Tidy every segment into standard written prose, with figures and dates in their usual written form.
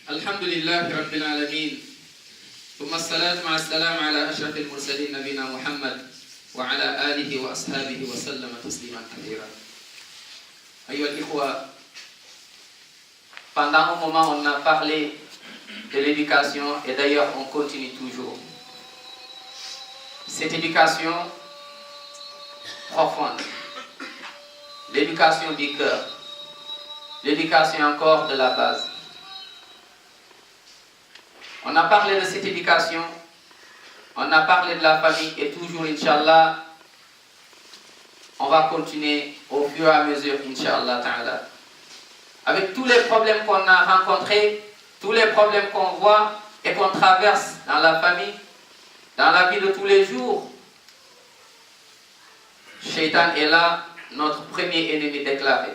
الحمد لله رب العالمين ثم الصلاة مع السلام على أشرف المرسلين نبينا محمد وعلى آله وأصحابه وسلم تسليما كثيرا. أيها الإخوة, pendant un moment on a parlé de l'éducation et d'ailleurs on continue toujours. Cette éducation profonde, l'éducation du cœur, l'éducation encore de la base. On a parlé de cette éducation, on a parlé de la famille et toujours, Inch'Allah, on va continuer au fur et à mesure, Inch'Allah Ta'ala. Avec tous les problèmes qu'on a rencontrés, tous les problèmes qu'on voit et qu'on traverse dans la famille, dans la vie de tous les jours, Shaitan est là, notre premier ennemi déclaré,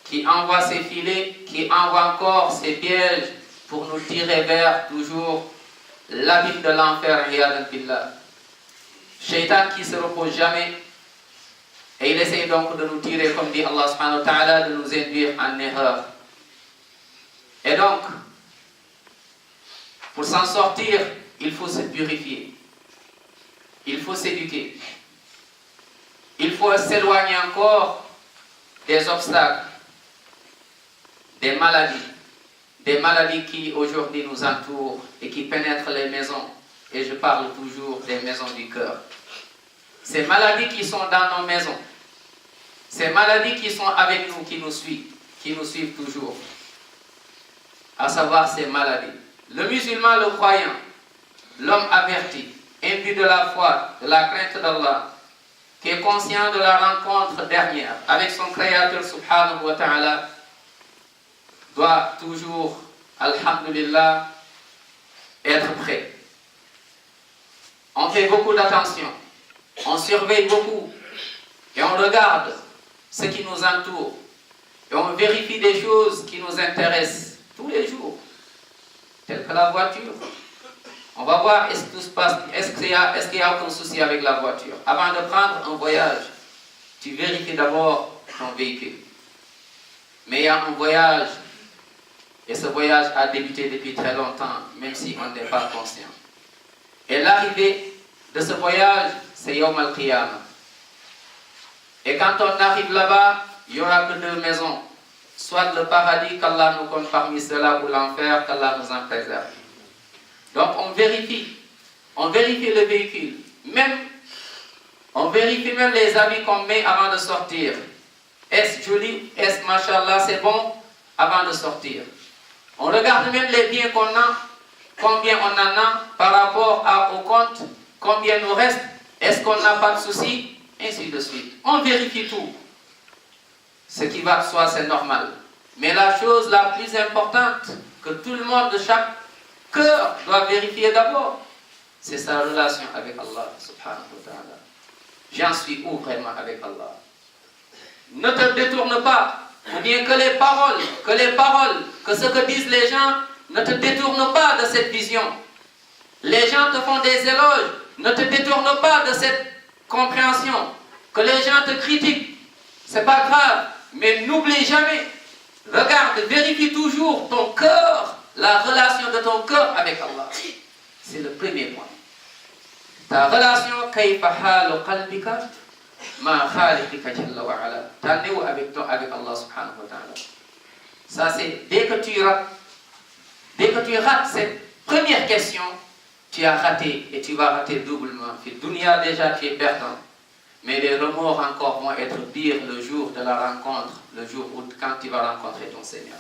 qui envoie ses filets, qui envoie encore ses pièges pour nous tirer vers toujours l'abîme de l'enfer. Shaitan qui ne se repose jamais et il essaie donc de nous tirer, comme dit Allah subhanahu wa ta'ala, de nous induire en erreur. Et donc, pour s'en sortir, il faut se purifier, il faut s'éduquer, il faut s'éloigner encore des obstacles, des maladies qui aujourd'hui nous entourent et qui pénètrent les maisons. Et je parle toujours des maisons du cœur. Ces maladies qui sont dans nos maisons, ces maladies qui sont avec nous, qui nous suivent toujours, à savoir ces maladies. Le musulman, le croyant, l'homme averti, imbu de la foi, de la crainte d'Allah, qui est conscient de la rencontre dernière avec son Créateur subhanahu wa ta'ala, doit toujours, alhamdulillah, être prêt. On fait beaucoup d'attention, on surveille beaucoup et on regarde ce qui nous entoure et on vérifie des choses qui nous intéressent tous les jours, telles que la voiture. On va voir est-ce que tout se passe, est-ce qu'il y a aucun souci avec la voiture. Avant de prendre un voyage, tu vérifies d'abord ton véhicule. Mais il y a un voyage, et ce voyage a débuté depuis très longtemps, même si on n'est pas conscient. Et l'arrivée de ce voyage, c'est Yawm al-Qiyamah. Et quand on arrive là-bas, il n'y aura que deux maisons. Soit le paradis, qu'Allah nous compte parmi ceux-là, ou l'enfer, qu'Allah nous en préserve. Donc on vérifie le véhicule. On vérifie même les habits qu'on met avant de sortir. Est-ce joli? Est-ce machallah, c'est bon avant de sortir? On regarde même les biens qu'on a, combien on en a par rapport au compte, combien nous reste, est-ce qu'on n'a pas de soucis, ainsi de suite. On vérifie tout. Ce qui va de soi, c'est normal. Mais la chose la plus importante que tout le monde de chaque cœur doit vérifier d'abord, c'est sa relation avec Allah subhanahu wa ta'ala. J'en suis où vraiment avec Allah? Ne te détourne pas. Ou bien que les paroles, que ce que disent les gens, ne te détournent pas de cette vision. Les gens te font des éloges, ne te détourne pas de cette compréhension. Que les gens te critiquent, c'est pas grave, mais n'oublie jamais. Regarde, vérifie toujours ton cœur, la relation de ton cœur avec Allah. C'est le premier point. Ta relation, kayfa halu qalbika ma khaliqika jalla wa ala. T'en es où avec Allah subhanahu wa ta'ala? Ça c'est, dès que tu rates cette première question, tu as raté et tu vas rater doublement. Fi dunya déjà tu es perdant. Mais les remords encore vont être pires le jour de la rencontre, le jour où quand tu vas rencontrer ton Seigneur.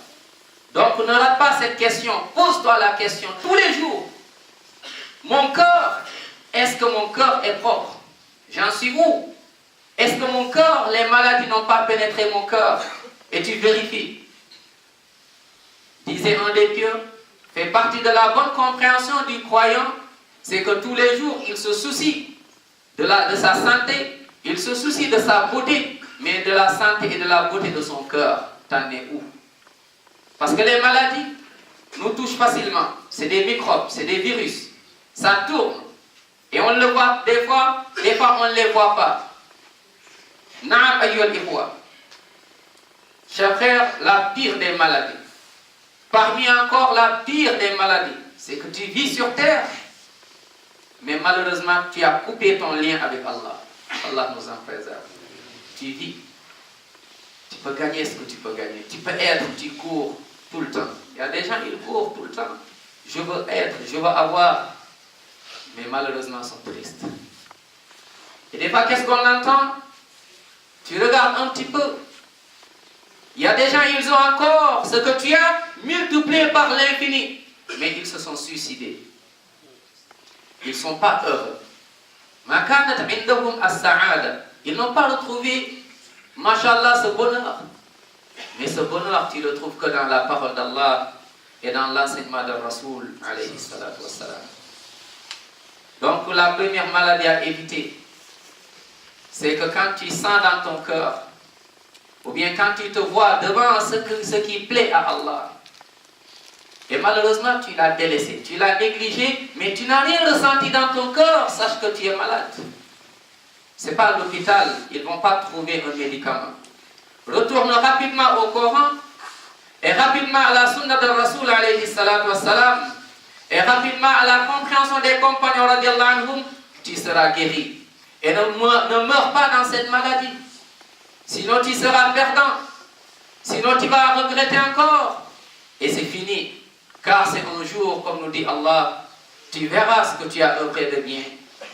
Donc ne rate pas cette question, pose-toi la question tous les jours. Mon cœur, est-ce que mon cœur est propre? J'en suis où? Est-ce que mon cœur, les maladies n'ont pas pénétré mon cœur? Et tu vérifies. Disait un des pieux, fait partie de la bonne compréhension du croyant, c'est que tous les jours, il se soucie de sa santé, il se soucie de sa beauté, mais de la santé et de la beauté de son cœur. T'en es où? Parce que les maladies nous touchent facilement. C'est des microbes, c'est des virus. Ça tourne. Et on le voit des fois on ne les voit pas. Naam ayyuhal ikhwa. Chers frères, la pire des maladies, Parmi encore la pire des maladies, c'est que tu vis sur terre, mais malheureusement, tu as coupé ton lien avec Allah. Allah nous en préserve. Tu vis. Tu peux gagner ce que tu peux gagner. Tu peux être, tu cours tout le temps. Il y a des gens, ils courent tout le temps. Je veux être, je veux avoir. Mais malheureusement, ils sont tristes. Et des fois, qu'est-ce qu'on entend? Tu regardes un petit peu. Il y a des gens, ils ont encore ce que tu as multiplié par l'infini. Mais ils se sont suicidés. Ils ne sont pas heureux. Ils n'ont pas retrouvé, mashallah, ce bonheur. Mais ce bonheur, tu ne le trouves que dans la parole d'Allah et dans l'enseignement de Rasoul, alayhi salatu wassalam. Donc, la première maladie à éviter, c'est que quand tu sens dans ton cœur, ou bien quand tu te vois devant ce qui plaît à Allah, et malheureusement tu l'as délaissé, tu l'as négligé, mais tu n'as rien ressenti dans ton cœur, sache que tu es malade. Ce n'est pas à l'hôpital, ils ne vont pas trouver un médicament. Retourne rapidement au Coran, et rapidement à la sunna de Rasoul alayhi salatu wassalam, et rapidement à la compréhension des compagnons radiallahu anhum, tu seras guéri. Et ne meurs pas dans cette maladie. Sinon tu seras perdant. Sinon tu vas regretter encore. Et c'est fini. Car c'est un jour, comme nous dit Allah, tu verras ce que tu as œuvré de bien.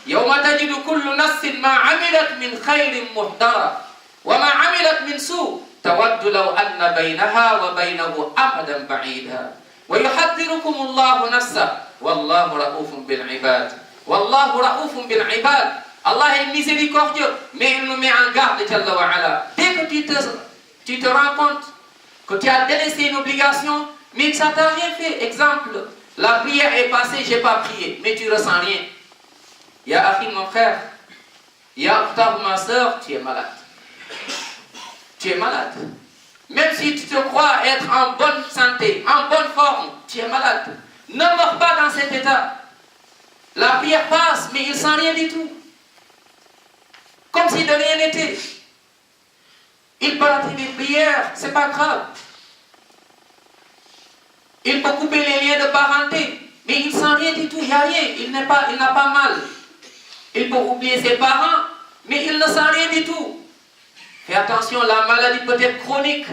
يَوْمَ تَجِدُ كُلُّ نَفْسٍ مَا عَمِلَتْ مِنْ خَيْرٍ مُحْضَرًا وَمَا عَمِلَتْ مِنْ سُوءٍ تَوَدُّ لَوْ أَنَّ بَيْنَهَا وَبَيْنَهُ أَمَدًا بَعِيدًا وَيُحَذِّرُكُمُ اللَّهُ نَفْسَهُ وَاللَّهُ رَءُوفٌ بِالْعِبَادِ وَاللَّهُ رَءُوفٌ بِالْعِبَادِ. Allah est miséricordieux, mais il nous met en garde, Jalla wa ala. Dès que tu te rends compte que tu as délaissé une obligation, mais que ça ne t'a rien fait. Exemple, la prière est passée, je n'ai pas prié, mais tu ne ressens rien. Ya Akhi, mon frère, Ya Octave, ma soeur, tu es malade. Tu es malade. Même si tu te crois être en bonne santé, en bonne forme, tu es malade. Ne meurs pas dans cet état. La prière passe, mais il ne sent rien du tout. Comme si de rien n'était. Il peut rater des prières, ce n'est pas grave. Il peut couper les liens de parenté, mais il ne sent rien du tout, il n'y a rien, il n'a pas mal. Il peut oublier ses parents, mais il ne sent rien du tout. Fais attention, la maladie peut être chronique.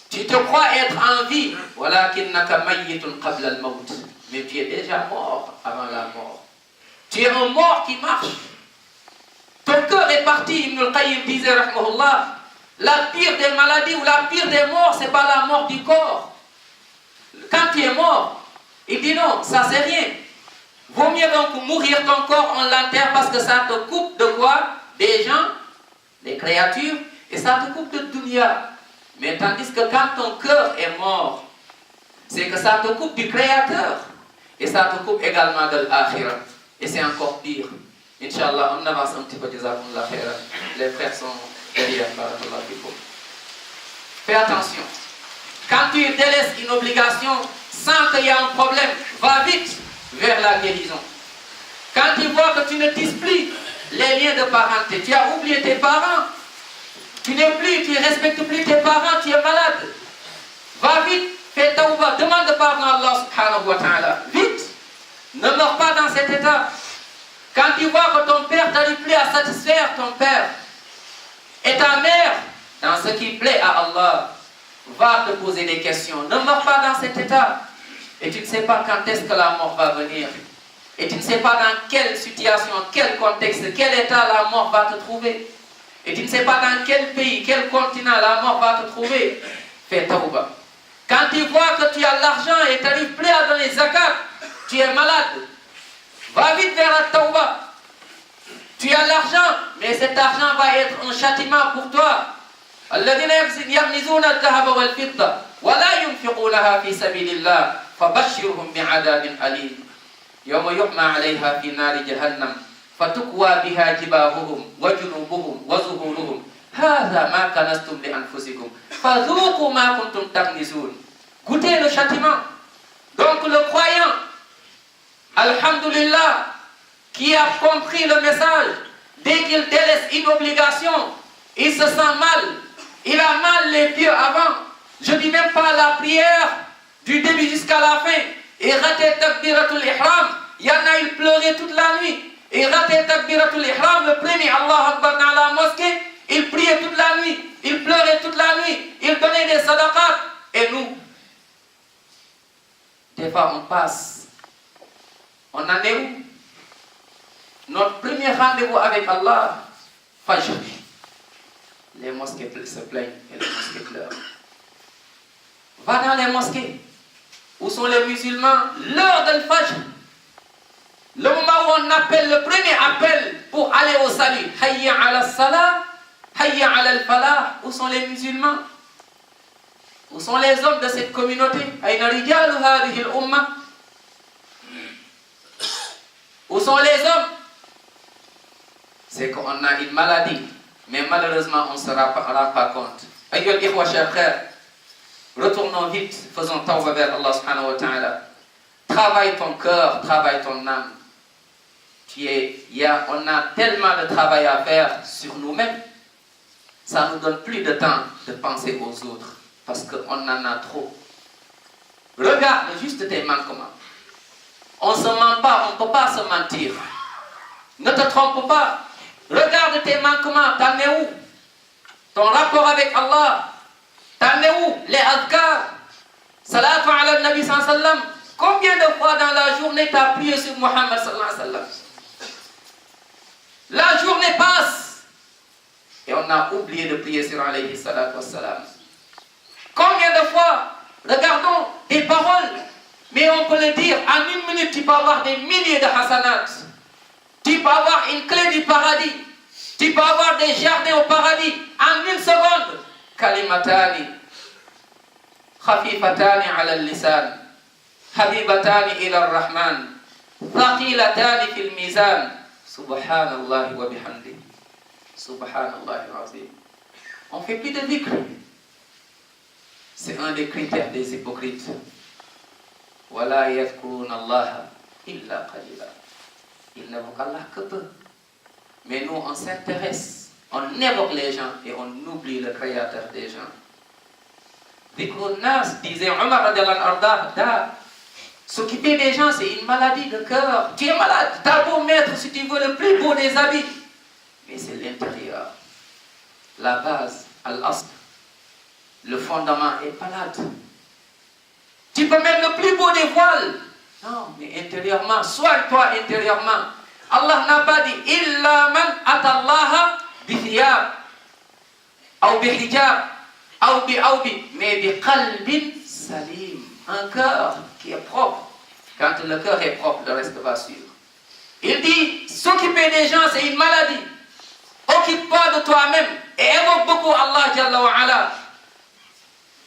Tu te crois être en vie, mais tu es déjà mort avant la mort. Tu es un mort qui marche. Ton cœur est parti. Ibn al-Qayyim disait, rahmahullah, la pire des maladies ou la pire des morts, ce n'est pas la mort du corps. Quand tu es mort, il dit non, ça c'est rien. Vaut mieux donc mourir ton corps, on l'enterre parce que ça te coupe de quoi? Des gens, des créatures, et ça te coupe de dunya. Mais tandis que quand ton cœur est mort, c'est que ça te coupe du Créateur. Et ça te coupe également de l'akhirah. Et c'est encore pire. Inch'Allah, on avance un petit peu des avant l'akhirah. Les frères sont derrière. Fais attention. Quand tu délaisses une obligation sans qu'il y ait un problème, va vite vers la guérison. Quand tu vois que tu ne tisses plus les liens de parenté, tu as oublié tes parents, tu ne respectes plus tes parents, tu es malade. Va vite, fais tawbah, demande pardon à Allah subhanahu wa ta'ala. Vite, ne meurs pas dans cet état. Quand tu vois que ton père n'arrive plus à satisfaire ton père et ta mère dans ce qui plaît à Allah, va te poser des questions. Ne meurs pas dans cet état. Et tu ne sais pas quand est-ce que la mort va venir. Et tu ne sais pas dans quelle situation, quel contexte, quel état la mort va te trouver. Et tu ne sais pas dans quel pays, quel continent la mort va te trouver. Fais tawbah. Quand tu vois que tu as l'argent et tu n'arrives plus à donner zakat, tu es malade. Va vite vers la tawbah. Tu as l'argent, mais cet argent va être un châtiment pour toi. الذين يكنزون الذهب والفضة ولا ينفقونها في سبيل الله فبشرهم بعذاب أليم يوم يحمى عليها في نار جهنم فتكوى بها جباههم وجنوبهم وظهورهم هذا ما كنزتم لأنفسكم فذوقوا ما كنتم تكنزون. Goûtez le châtiment. Donc le croyant, alhamdulillah, qui a compris le message, dès qu'il délaisse une obligation, il se sent mal. Il a mal les pieds avant. Je dis même pas la prière du début jusqu'à la fin. Et raté takbiratul ihram. Il y en a, ils pleuraient toute la nuit. Et raté takbiratul ihram, le premier Allah Akbar dans la mosquée, ils priaient toute la nuit. Ils pleuraient toute la nuit. Ils donnaient des sadaqat. Et nous, des fois on passe. On en est où? Notre premier rendez-vous avec Allah, Fajr. Les mosquées se plaignent et les mosquées pleurent. Va dans les mosquées. Où sont les musulmans? L'heure de Fajr. Le moment où on appelle, le premier appel pour aller au salut. Hayya ala salah, hayya ala al-falah. Où sont les musulmans? Où sont les hommes de cette communauté? Ayna rijalu hadhihi al-umma. Où sont les hommes? C'est qu'on a une maladie, mais malheureusement on ne se rend pas compte. Ayyuhal ikhwa, chers frères, retournons vite, faisons tawbah vers Allah subhanahu wa ta'ala. Travaille ton cœur, travaille ton âme. On a tellement de travail à faire sur nous-mêmes. Ça nous donne plus de temps de penser aux autres, parce qu'on en a trop. Regarde juste tes manquements. On ne se ment pas, on ne peut pas se mentir. Ne te trompe pas. Regarde tes manquements, t'en es où? Ton rapport avec Allah, t'en es où? Les adhkar, salatu ala nabi sallallahu alayhi wa sallam. Combien de fois dans la journée t'as prié sur Muhammad sallallahu alayhi wa sallam? La journée passe et on a oublié de prier sur alayhi salatu wa sallam. Combien de fois, regardons tes paroles, mais on peut le dire, en une minute tu peux avoir des milliers de hasanats. Tu peux avoir une clé du paradis. Tu peux avoir des jardins au paradis. En une seconde. Kalimatani. Khafifatani ala al-lisan. Habibatani ila ar-Rahman. Thaqilatani fil mizan. Subhanallah wa bihamdi. Subhanallah al-azim. On fait plus de dhikr. C'est un des critères des hypocrites. Wala yadhkuruna Allah illa qalila. Il n'évoque Allah que peu. Mais nous, on s'intéresse, on évoque les gens et on oublie le créateur des gens. Dhikrun nas, disait Omar radiallahu anhu, s'occuper des gens, c'est une maladie de cœur. Tu es malade, t'as beau mettre, si tu veux, le plus beau des habits. Mais c'est l'intérieur. La base, al-asl, le fondement est malade. Tu peux mettre le plus beau des voiles. Non, mais intérieurement, soigne-toi intérieurement. Allah n'a pas dit illa man atallaha bi thiyab ou bi hijab ou bi, mais bi qalbin salim. Un cœur qui est propre. Quand le cœur est propre, le reste va suivre. Il dit s'occuper des gens, c'est une maladie. Occupe-toi de toi-même et évoque beaucoup Allah Jalla wa Ala.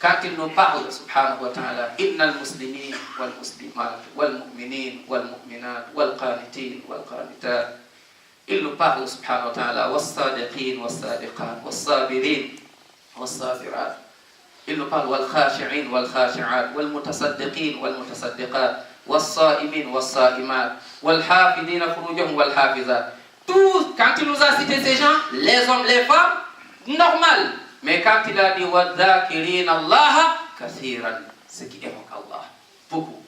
Quand il nous parle, subhanahu wa ta'ala, innal muslimin wal muslimat wal mu'minin wal mu'minat wal qanitin wal qanitat, il nous parle, subhanahu wa ta'ala, was sadiqin was sadiqat was sabirin was sabirat. Il nous parle wal khashi'in wal khashi'at wal mutasaddiqin wal mutasaddiqat was sa'imin was sa'imat wal hafidina furujahum wal hafizat. Tout, quand il nous a cité ces gens, les hommes, les femmes, normal. Mais quand il a dit وَالذَّاكِرِينَ اللَّهَ كَثِيرًا, ce qui évoque Allah, beaucoup,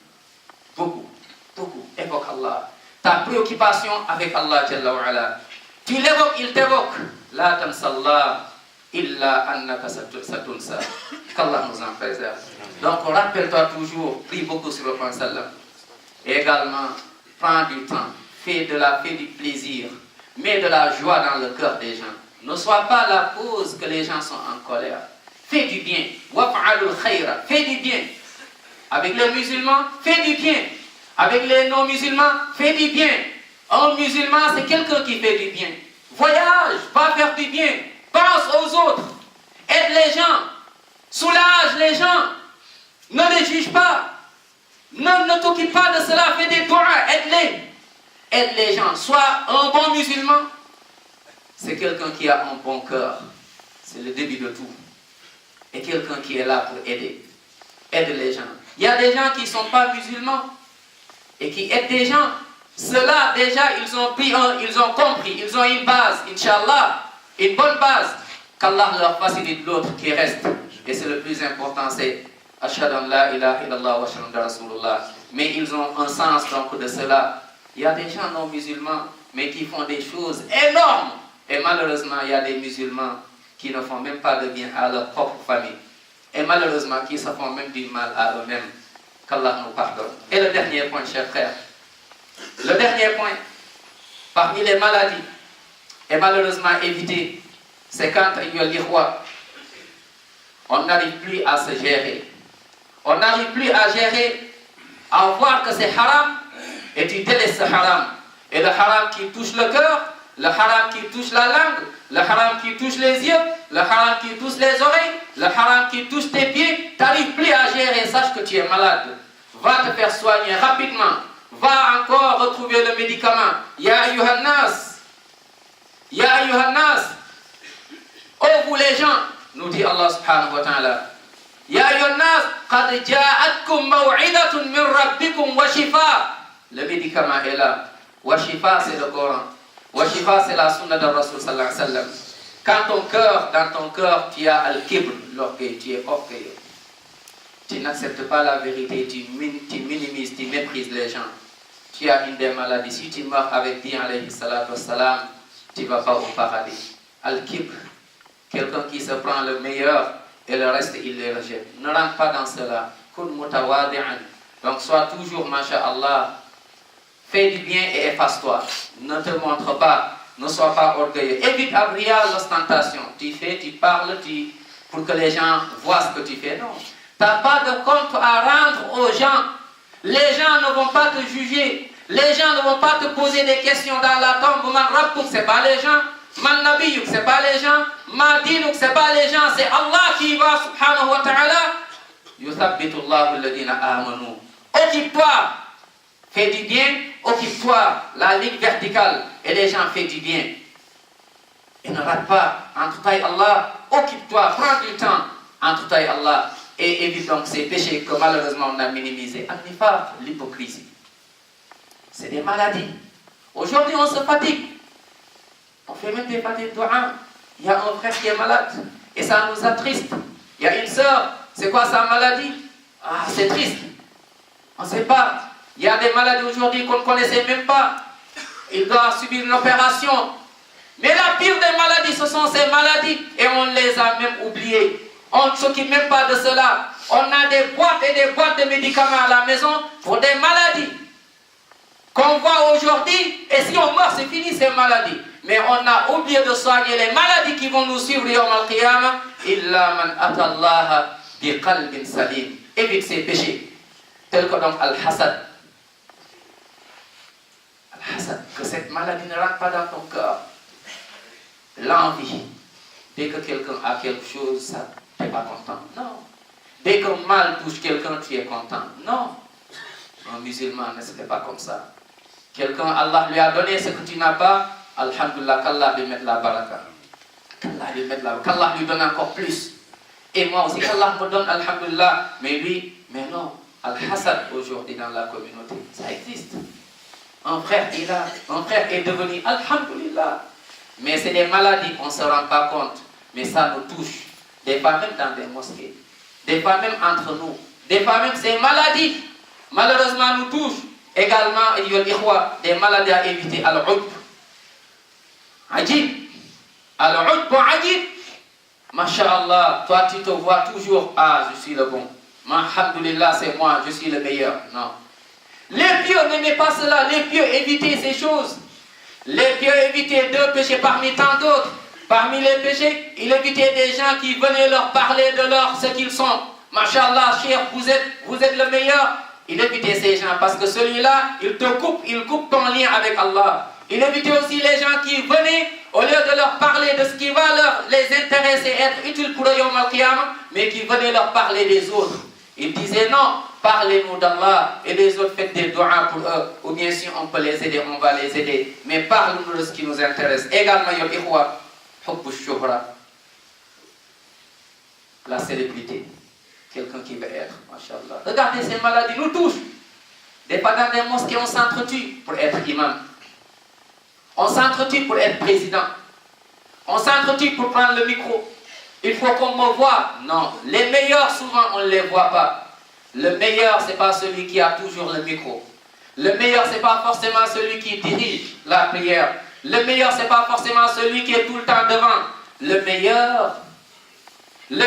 beaucoup, beaucoup, évoque Allah. Ta préoccupation avec Allah Jalla wa Ala, tu l'évoques, il t'évoque. La tansallah illa annaka satunsa. Qu'Allah nous en préserve. Donc rappelle-toi toujours, prie beaucoup sur le prophète sallam. Et également, prends du temps, fais du plaisir, mets de la joie dans le cœur des gens. Ne sois pas la cause que les gens sont en colère. Fais du bien. Waf'alul khayra. Fais du bien. Avec les musulmans, fais du bien. Avec les non-musulmans, fais du bien. Un musulman, c'est quelqu'un qui fait du bien. Voyage, va faire du bien. Pense aux autres. Aide les gens. Soulage les gens. Ne les juge pas. Ne t'occupe pas de cela. Fais des doigts. Aide-les. Aide les gens. Sois un bon musulman. C'est quelqu'un qui a un bon cœur. C'est le début de tout. Et quelqu'un qui est là pour aider. Aide les gens. Il y a des gens qui ne sont pas musulmans et qui aident des gens. Ceux-là, déjà, ils ont compris, ils ont une base, Inch'Allah, une bonne base. qu'Allah leur facilite l'autre qui reste. Et c'est le plus important, c'est Ashhadu an la ilaha illallah wa ashhadu anna rasulullah. Mais ils ont un sens donc de cela. Il y a des gens non musulmans, mais qui font des choses énormes. Et malheureusement, il y a des musulmans qui ne font même pas de bien à leur propre famille. Et malheureusement, qui se font même du mal à eux-mêmes. Qu'Allah nous pardonne. Et le dernier point, chers frères. Le dernier point, parmi les maladies, et malheureusement évitées, c'est quand on n'arrive plus à se gérer. On n'arrive plus à gérer, à voir que c'est haram, et tu délaisses ce haram. Et le haram qui touche le cœur, le haram qui touche la langue, le haram qui touche les yeux, le haram qui touche les oreilles, le haram qui touche tes pieds, tu n'arrives plus à gérer, sache que tu es malade. Va te faire soigner rapidement. Va encore retrouver le médicament. Ya ayyuhan nas. Ya ayyuhan nas. Oh vous les gens, nous dit Allah subhanahu wa ta'ala. Ya ayyuhan nas, qad ja'atkum maw'idatun min rabbikum wa shifa. Le médicament est là. Wa shifa c'est le Coran. Wa shifa c'est la sunna de Rasul sallallahu alayhi wa sallam. Quand dans ton cœur, tu as al-kibr, l'orgueil, tu es orgueilleux. Tu n'acceptes pas la vérité, tu minimises, tu méprises les gens. Tu as une des maladies. Si tu meurs avec Dieu, alayhi salatu wassalam, tu ne vas pas au paradis. Al-kibr, quelqu'un qui se prend le meilleur et le reste il les rejette. Ne rentre pas dans cela. Kun mutawadi'an. Donc sois toujours, masha'Allah, fais du bien et efface-toi. Ne te montre pas, ne sois pas orgueilleux. Évite abria l'ostentation. Tu fais, tu parles, pour que les gens voient ce que tu fais. Non. Tu n'as pas de compte à rendre aux gens. Les gens ne vont pas te juger. Les gens ne vont pas te poser des questions dans la tombe. Man Rabbouk, ce n'est pas les gens. Man Nabiyouk, ce n'est pas les gens. Man Dinouk, ce n'est pas les gens. C'est Allah qui va, subhanahu wa ta'ala. Yuthabbitu Allahu alladhina amanu. Occupe-toi. Fais du bien. Occupe-toi. La ligne verticale. Et les gens font du bien. Et ne rate pas. Entre toi et Allah, occupe-toi. Prends du temps. Entre toi et Allah. Et évite donc ces péchés que malheureusement on a minimisés. Al-nifaq, l'hypocrisie. C'est des maladies. Aujourd'hui on se fatigue. On fait même des fatigues de dua. Il y a un frère qui est malade. Et ça nous attriste. Il y a une sœur. C'est quoi sa maladie? Ah, c'est triste. On ne sait pas. Il y a des maladies aujourd'hui qu'on ne connaissait même pas. Il doit subir une opération. Mais la pire des maladies, ce sont ces maladies. Et on les a même oubliées. On ne s'occupe même pas de cela. On a des boîtes et des boîtes de médicaments à la maison pour des maladies qu'on voit aujourd'hui. Et si on meurt, c'est fini ces maladies. Mais on a oublié de soigner les maladies qui vont nous suivre yawm al-qiyamah. Illa man atallaha bi qalbin salim. Évite ces péchés. Tels que donc al-hasad. Al-hasad, que cette maladie ne rentre pas dans ton cœur. L'envie. Dès que quelqu'un a quelque chose, ça. Tu n'es pas content. Non. Dès que mal touche quelqu'un, tu es content. Non. Un musulman ne se fait pas comme ça. Quelqu'un, Allah lui a donné ce que tu n'as pas. Alhamdulillah, qu'Allah lui mette la baraka. Qu'Allah lui donne encore plus. Et moi aussi, qu'Allah me donne, alhamdulillah. Mais lui, mais non. Al-hasad aujourd'hui dans la communauté, ça existe. Un frère est là. Un frère est devenu, alhamdulillah. Mais c'est des maladies, on ne se rend pas compte. Mais ça nous touche. Des fois même dans des mosquées, des fois même entre nous, des fois même ces maladies, malheureusement nous touchent. Également, il y a des maladies à éviter, al-udb. Ajib. Al-udb, ajib. Masha'Allah, toi tu te vois toujours, ah je suis le bon. Alhamdulillah, c'est moi, je suis le meilleur. Non. Les pieux, n'aimez pas cela, les pieux, évitez ces choses. Les pieux, évitez deux péchés parmi tant d'autres. Parmi les péchés, il évitait des gens qui venaient leur parler de ce qu'ils sont. Masha'Allah, cher, vous êtes le meilleur. Il évitait ces gens parce que celui-là, il coupe ton lien avec Allah. Il évitait aussi les gens qui venaient, au lieu de leur parler de ce qui va les intéresser, être utile pour eux yawm al-qiyamah, mais qui venaient leur parler des autres. Il disait non, parlez-nous d'Allah et les autres faites des doigts pour eux. Ou bien si on peut les aider, on va les aider. Mais parlez-nous de ce qui nous intéresse. Également, yom ikhwa. La célébrité. Quelqu'un qui veut être, machallah. Regardez, ces maladies nous touchent. Des fois dans des mosquées, on s'entretue pour être imam. On s'entretue pour être président. On s'entretient pour prendre le micro. Il faut qu'on me voie. Non, les meilleurs, souvent, on ne les voit pas. Le meilleur, ce n'est pas celui qui a toujours le micro. Le meilleur, ce n'est pas forcément celui qui dirige la prière. Le meilleur, ce n'est pas forcément celui qui est tout le temps devant. Le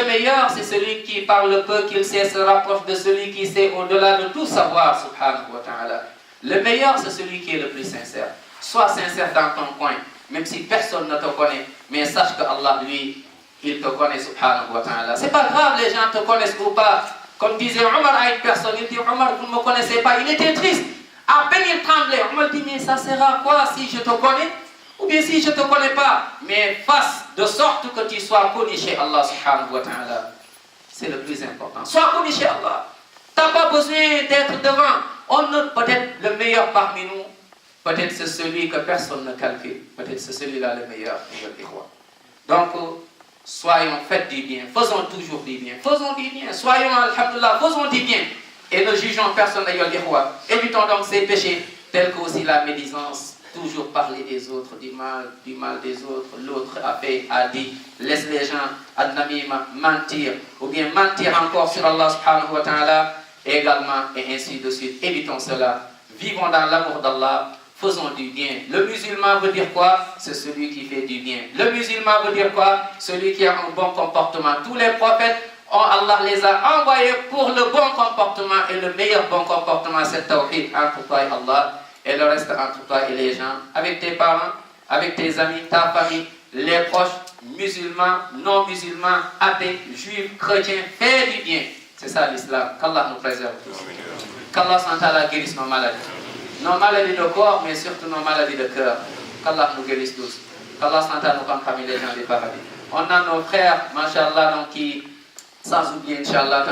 meilleur, c'est celui qui parle peu, qu'il sait se rapproche de celui qui sait au-delà de tout savoir, subhanahu wa ta'ala. Le meilleur, c'est celui qui est le plus sincère. Sois sincère dans ton coin, même si personne ne te connaît, mais sache que Allah, lui, il te connaît, subhanahu wa ta'ala. C'est pas grave, les gens te connaissent ou pas. Comme disait Omar à une personne, il dit, Omar, vous ne me connaissez pas. Il était triste. À peine il tremblait. Omar dit, mais ça sert à quoi si je te connais ou bien si je ne te connais pas? Mais fasse de sorte que tu sois connu chez Allah, subhanahu wa ta'ala. C'est le plus important. Sois connu chez Allah. Tu n'as pas besoin d'être devant. On note peut-être le meilleur parmi nous. Peut-être c'est celui que personne ne calcule. Peut-être c'est celui-là le meilleur. Donc, soyons, faites du bien. Faisons toujours du bien. Faisons du bien. Soyons, alhamdulillah, faisons du bien. Et ne jugeons personne d'ailleurs des rois. Évitons donc ces péchés, tels que aussi la médisance. Toujours parler des autres, du mal des autres. L'autre a dit, laisse les gens, ad-namima, mentir. Ou bien mentir encore sur Allah subhanahu wa ta'ala. Également, et ainsi de suite. Évitons cela. Vivons dans l'amour d'Allah. Faisons du bien. Le musulman veut dire quoi? C'est celui qui fait du bien. Le musulman veut dire quoi? Celui qui a un bon comportement. Tous les prophètes, Allah les a envoyés pour le bon comportement. Et le meilleur bon comportement, c'est tawhid entre toi et Allah. Et le reste entre toi et les gens. Avec tes parents, avec tes amis, ta famille, les proches, musulmans, non musulmans, athées, juifs, chrétiens. Fais du bien. C'est ça l'islam. Qu'Allah nous préserve tous. Qu'Allah s'entale guérisse nos maladies. Nos maladies de corps, mais surtout nos maladies de cœur. Qu'Allah nous guérisse tous. Qu'Allah s'entale nous rende parmi les gens du paradis. On a nos frères, mashallah, donc qui, sans oublier, inshallah,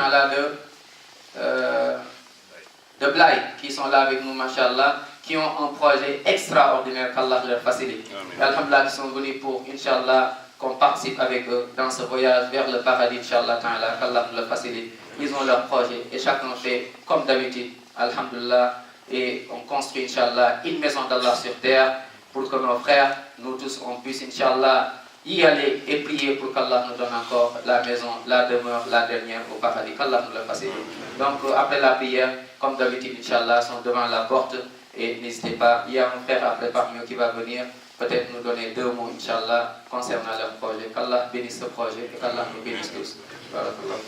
de Blaye, qui sont là avec nous, mashallah, qui ont un projet extraordinaire qu'Allah leur facilite. Alhamdulillah, qui sont venus pour, inshallah, qu'on participe avec eux dans ce voyage vers le paradis, inshallah, qu'Allah leur facilite. Ils ont leur projet et chacun fait comme d'habitude, alhamdulillah. Et on construit, Inch'Allah, une maison d'Allah sur terre pour que nos frères, nous tous, on puisse, Inch'Allah, y aller et prier pour qu'Allah nous donne encore la maison, la demeure, la dernière au paradis. Qu'Allah nous le facilite. Donc, après la prière, comme d'habitude, Inch'Allah, sont devant la porte et n'hésitez pas. Il y a un frère après parmi eux qui va venir, peut-être nous donner 2 mots, Inch'Allah, concernant leur projet. Qu'Allah bénisse ce projet et qu'Allah nous bénisse tous. Barakallahu.